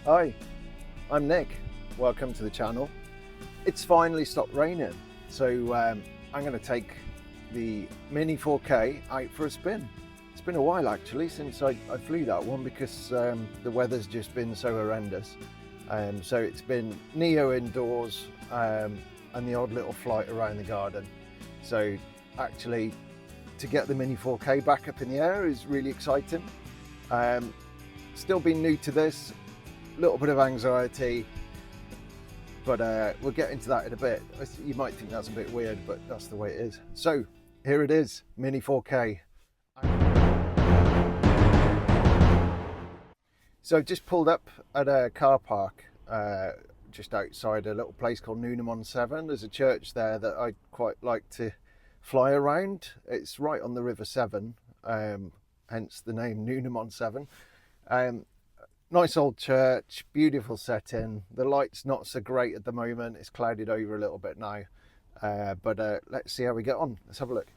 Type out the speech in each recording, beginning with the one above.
Hi, I'm Nick. Welcome to the channel. It's finally stopped raining, so I'm going to take the Mini 4K out for a spin. It's been a while actually since I flew that one because the weather's just been so horrendous. So it's been Neo indoors and the odd little flight around the garden. So actually to get the Mini 4K back up in the air is really exciting. Still been new to this, a little bit of anxiety, but we'll get into that in a bit. You might think that's a bit weird, but that's the way it is. So here it is, Mini 4K. So I've just pulled up at a car park just outside a little place called Newnham-on-Severn. There's a church there that I'd quite like to fly around. It's right on the River Severn, hence the name Newnham-on-Severn. Nice old church, beautiful setting. The light's not so great at the moment. It's clouded over a little bit now, but let's see how we get on. Let's have a look.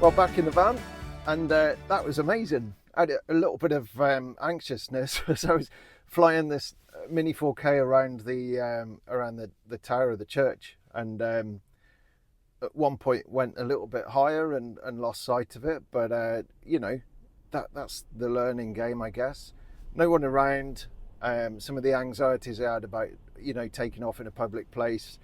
Well, back in the van, and that was amazing. I had a little bit of anxiousness as I was flying this Mini 4K around the tower of the church, and at one point went a little bit higher and lost sight of it. But you know, that's the learning game, I guess. No one around. Some of the anxieties I had about taking off in a public place,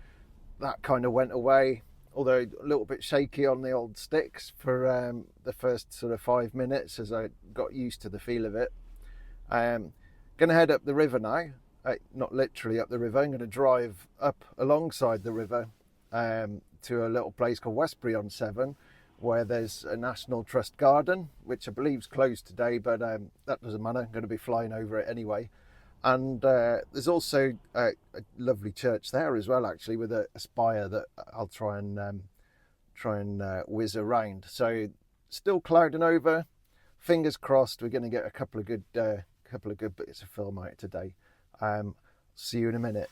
that kind of went away. Although a little bit shaky on the old sticks for the first sort of 5 minutes as I got used to the feel of it. Going to head up the river now, not literally up the river. I'm going to drive up alongside the river to a little place called Westbury-on-Severn, where there's a National Trust garden, which I believe is closed today, but that doesn't matter. I'm going to be flying over it anyway. And there's also a lovely church there as well, actually, with a spire that I'll try and whiz around. So still clouding over. Fingers crossed, we're going to get a couple of good bits of film out today. See you in a minute.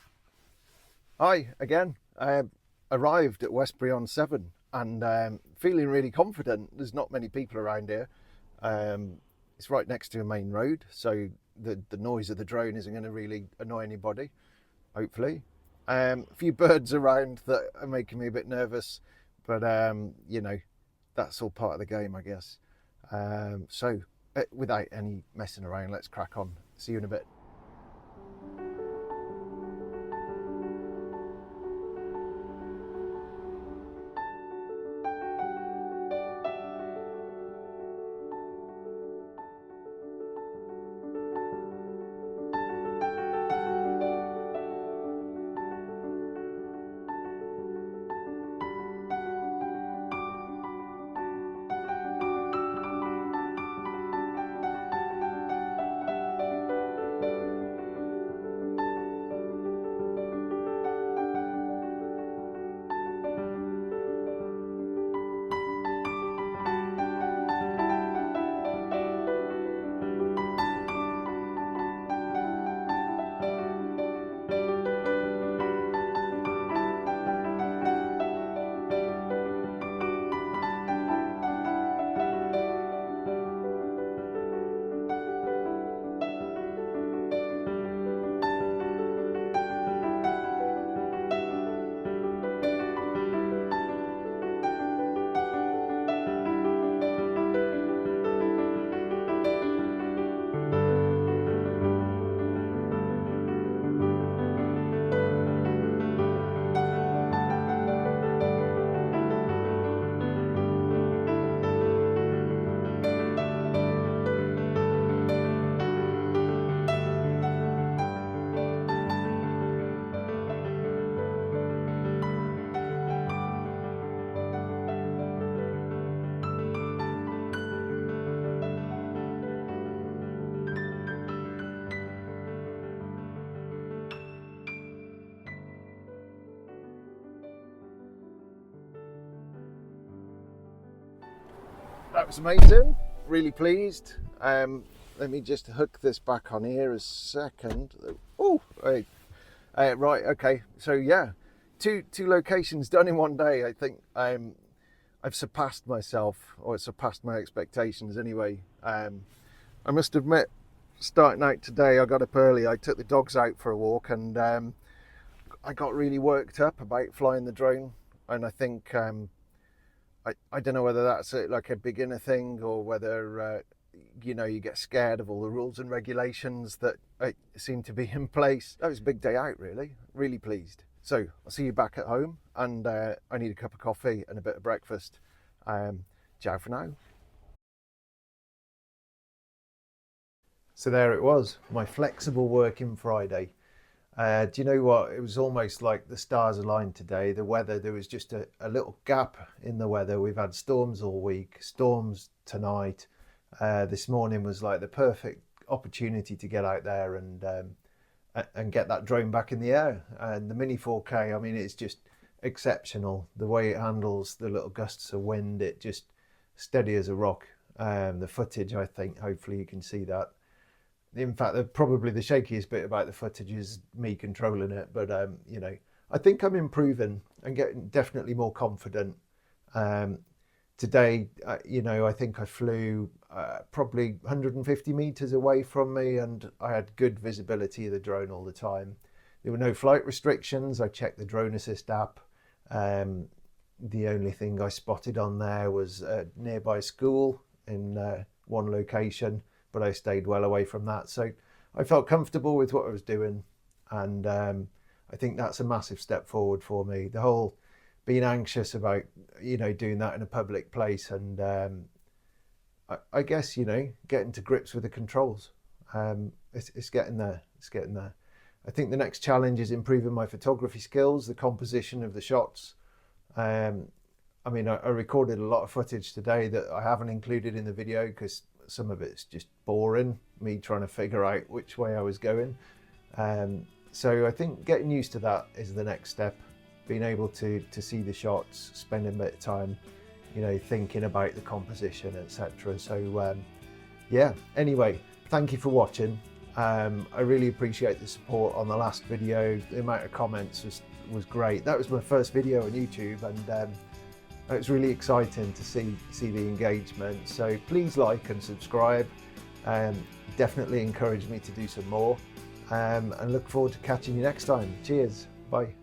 Hi again. I arrived at Westbury-on-Severn and feeling really confident. There's not many people around here. It's right next to a main road, so the noise of the drone isn't going to really annoy anybody, hopefully. A few birds around that are making me a bit nervous, but that's all part of the game, I guess. So without any messing around, let's crack on. See you in a bit. that was amazing. Really pleased. Let me just hook this back on here a second. Oh, right. Right, okay. So yeah, two locations done in one day. I think I've surpassed myself, or surpassed my expectations anyway. I must admit, starting out today, I got up early. I took the dogs out for a walk, and I got really worked up about flying the drone. And I think I don't know whether that's like a beginner thing, or whether you know, you get scared of all the rules and regulations that seem to be in place. That was a big day out, really pleased. So I'll see you back at home, and I need a cup of coffee and a bit of breakfast. Ciao for now. So there it was, my flexible working Friday. Do you know what? It was almost like the stars aligned today. The weather, there was just a little gap in the weather. We've had storms all week, storms tonight. This morning was like the perfect opportunity to get out there and get that drone back in the air. And the Mini4k, I mean, it's just exceptional. The way it handles the little gusts of wind, it just steady as a rock. The footage, I think, hopefully you can see that. In fact, probably the shakiest bit about the footage is me controlling it. But, you know, I think I'm improving and getting definitely more confident. Today, you know, I think I flew probably 150 meters away from me, and I had good visibility of the drone all the time. There were no flight restrictions. I checked the drone assist app. The only thing I spotted on there was a nearby school in one location, but I stayed well away from that. So I felt comfortable with what I was doing, and I think that's a massive step forward for me. The whole being anxious about, you know, doing that in a public place, and I guess, you know, getting to grips with the controls. It's getting there. It's getting there. I think the next challenge is improving my photography skills, the composition of the shots. I mean, I recorded a lot of footage today that I haven't included in the video because some of it's just boring, me trying to figure out which way I was going. So I think getting used to that is the next step. Being able to see the shots, spending a bit of time, you know, thinking about the composition, etc. So yeah, anyway, thank you for watching. I really appreciate the support on the last video. The amount of comments was great. That was my first video on YouTube, and it was really exciting to see the engagement. So please like and subscribe. Definitely encourage me to do some more, and look forward to catching you next time. Cheers, bye.